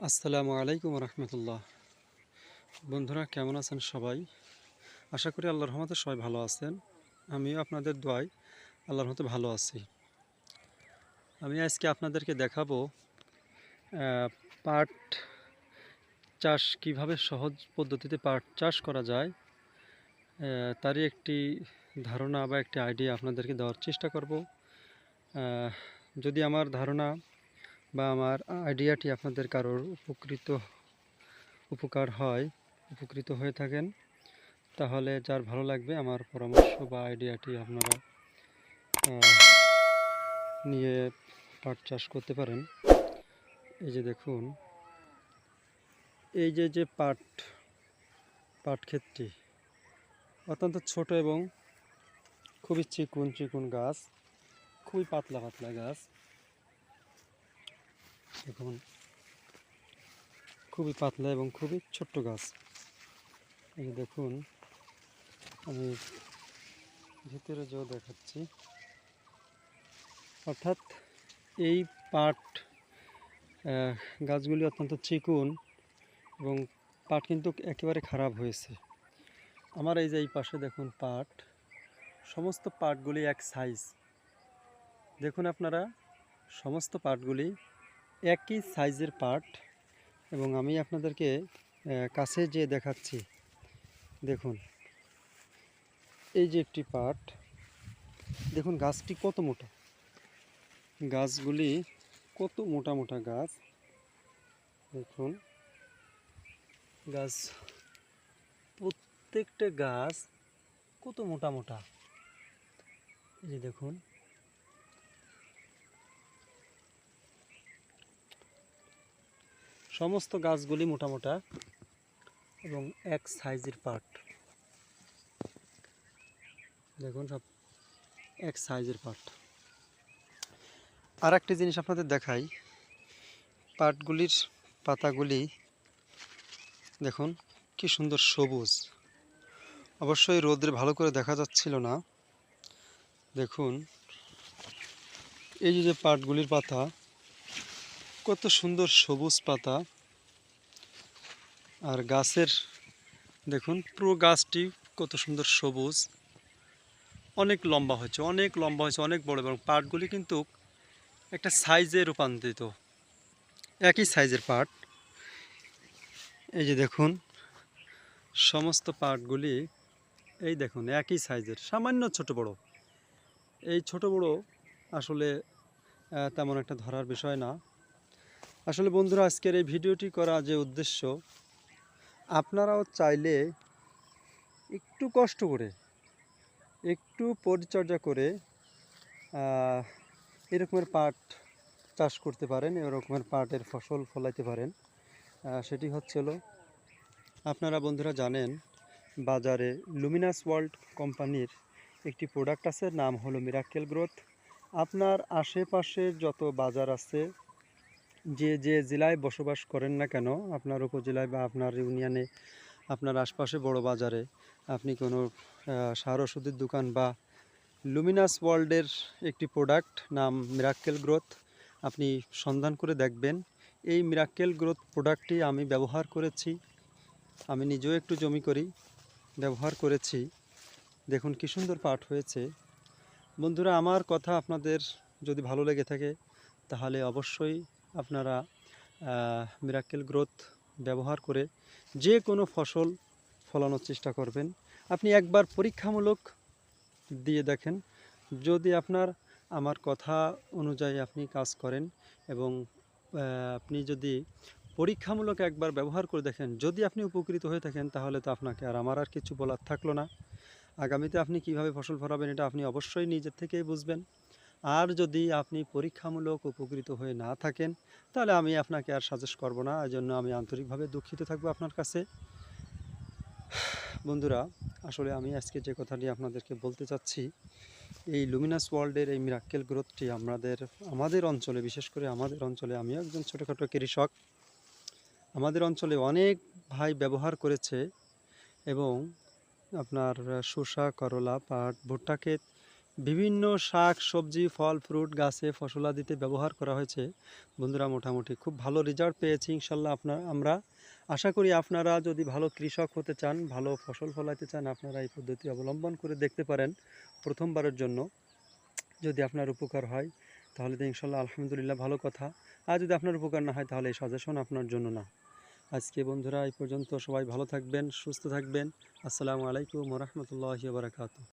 আসসালামু আলাইকুম রহমতুল্লাহ। বন্ধুরা কেমন আছেন সবাই? আশা করি আল্লাহর রহমতে সবাই ভালো আছেন। আমিও আপনাদের দোয়ায় আল্লাহর রহমতে ভালো আছি। আমি আজকে আপনাদেরকে দেখাবো পাট চাষ কিভাবে সহজ পদ্ধতিতে পাট চাষ করা যায়। তারই একটি ধারণা বা একটি আইডিয়া আপনাদেরকে দেওয়ার চেষ্টা করব। যদি আমার ধারণা বা আমার আইডিয়াটি আপনাদের কারোর উপকার হয়, উপকৃত হয়ে থাকেন, তাহলে যার ভালো লাগবে আমার পরামর্শ বা আইডিয়াটি আপনারা নিয়ে পাট চাষ করতে পারেন। এই যে দেখুন, এই যে পাট ক্ষেতটি অত্যন্ত ছোট এবং খুবই চিকুন গাছ, খুবই পাতলা গাছ। দেখুন, খুবই পাতলা এবং খুবই ছোট্ট গাছ। এই যে দেখুন, আমি ভিতরে যেও দেখাচ্ছি। অর্থাৎ এই পাট গাছগুলি অত্যন্ত চিকুন এবং পাট কিন্তু একেবারে খারাপ হয়েছে। আমার এই যে এই পাশে দেখুন পাট, সমস্ত পাটগুলি এক সাইজ। দেখুন আপনারা, সমস্ত পাটগুলি একই সাইজের পাট। এবং আমি আপনাদেরকে কাছে যেয়ে দেখাচ্ছি। দেখুন, এই যে একটি পাট, দেখুন গাছটি কত মোটা, গাছগুলি কত মোটা গাছ। দেখুন, গাছ, প্রত্যেকটা গাছ কত মোটা। এই যে দেখুন, সমস্ত গাছগুলি মোটা এবং এক সাইজের পাট। দেখুন, সব এক সাইজের পাট। আর একটি জিনিস আপনাদের দেখাই, পাটগুলির পাতাগুলি দেখুন কি সুন্দর সবুজ। অবশ্যই রোদ্রে ভালো করে দেখা যাচ্ছিল না। দেখুন, এই যে পাটগুলির পাতা কত সুন্দর সবুজ পাতা। আর গাছের দেখুন, পুরো গাছটি কত সুন্দর সবুজ, অনেক লম্বা হয়েছে, অনেক বড়। এবং পাটগুলি কিন্তু একটা সাইজে রূপান্তরিত, একই সাইজের পাট। এই যে দেখুন, সমস্ত পাটগুলি এই দেখুন একই সাইজের, সামান্য ছোট বড়। এই ছোট বড় আসলে তেমন একটা ধরার বিষয় না। আসলে বন্ধুরা, আজকের এই ভিডিওটি করা যে উদ্দেশ্য, আপনারাও চাইলে একটু কষ্ট করে, একটু পরিচর্যা করে এরকমের পাট চাষ করতে পারেন, এরকমের পাটের ফসল ফলাইতে পারেন। সেটি হচ্ছিল, আপনারা বন্ধুরা জানেন, বাজারে লুমিনাস ওয়ার্ল্ড কোম্পানির একটি প্রোডাক্ট আছে, নাম হলো মিরাক্কেল গ্রোথ। আপনার আশেপাশে যত বাজার আছে, যে জেলায় বসবাস করেন না কেন, আপনার উপজেলায় বা আপনার ইউনিয়নে, আপনার আশপাশে বড় বাজারে আপনি কোনো সার ওষুধের দোকান বা লুমিনাস ওয়ার্ল্ডের একটি প্রোডাক্ট নাম মিরাক্কেল গ্রোথ আপনি সন্ধান করে দেখবেন। এই মিরাক্কেল গ্রোথ প্রোডাক্টটি আমি ব্যবহার করেছি, আমি নিজেও একটু জমি করি, ব্যবহার করেছি। দেখুন কি সুন্দর পাট হয়েছে। বন্ধুরা, আমার কথা আপনাদের যদি ভালো লেগে থাকে, তাহলে অবশ্যই আপনারা মিরাক্কেল গ্রোথ ব্যবহার করে যে কোনো ফসল ফলানোর চেষ্টা করবেন। আপনি একবার পরীক্ষামূলক দিয়ে দেখেন। যদি আপনার আমার কথা অনুযায়ী আপনি কাজ করেন এবং আপনি যদি পরীক্ষামূলক একবার ব্যবহার করে দেখেন, যদি আপনি উপকৃত হয়ে থাকেন, তাহলে তো আপনাকে আর আমার আর কিছু বলার থাকলো না। আগামীতে আপনি কিভাবে ফসল ফলাবেন এটা আপনি অবশ্যই নিজের থেকেই বুঝবেন। আর যদি আপনি পরীক্ষামূলক উপকৃত হয়ে না থাকেন, তাহলে আমি আপনাকে আর সাজেস্ট করব না। এজন্য আমি আন্তরিকভাবে দুঃখিত থাকবো আপনার কাছে। বন্ধুরা, আসলে আমি আজকে যে কথাটি আপনাদেরকে বলতে চাচ্ছি, এই লুমিনাস ওয়ার্ল্ডের এই মিরাক্কেল গ্রোথটি আমাদের অঞ্চলে, বিশেষ করে আমাদের অঞ্চলে, আমিও একজন ছোটোখাটো কৃষক, আমাদের অঞ্চলে অনেক ভাই ব্যবহার করেছে। এবং আপনার শসা, করলা, পাট, ভুট্টা ক্ষেত বিভিন্ন শাক সবজি ফল ফ্রুট গাছে ফসলাদিতে ব্যবহার করা হয়েছে বন্ধুরা, মোটামুটি খুব ভালো রেজাল্ট পেয়েছি ইনশাল্লাহ। আমরা আশা করি আপনারা যদি ভালো কৃষক হতে চান, ভালো ফসল ফলাতে চান, আপনারা এই পদ্ধতি অবলম্বন করে দেখতে পারেন প্রথমবারের জন্য। যদি আপনার উপকার হয় তাহলে তো ইনশাল্লাহ আলহামদুলিল্লাহ, ভালো কথা। আর যদি আপনার উপকার না হয় তাহলে এই সাজেশন আপনার জন্য না। আজকে বন্ধুরা এই পর্যন্ত, সবাই ভালো থাকবেন, সুস্থ থাকবেন। আসসালামু আলাইকুম ওয়া রাহমাতুল্লাহি ওয়া বারাকাতুহু।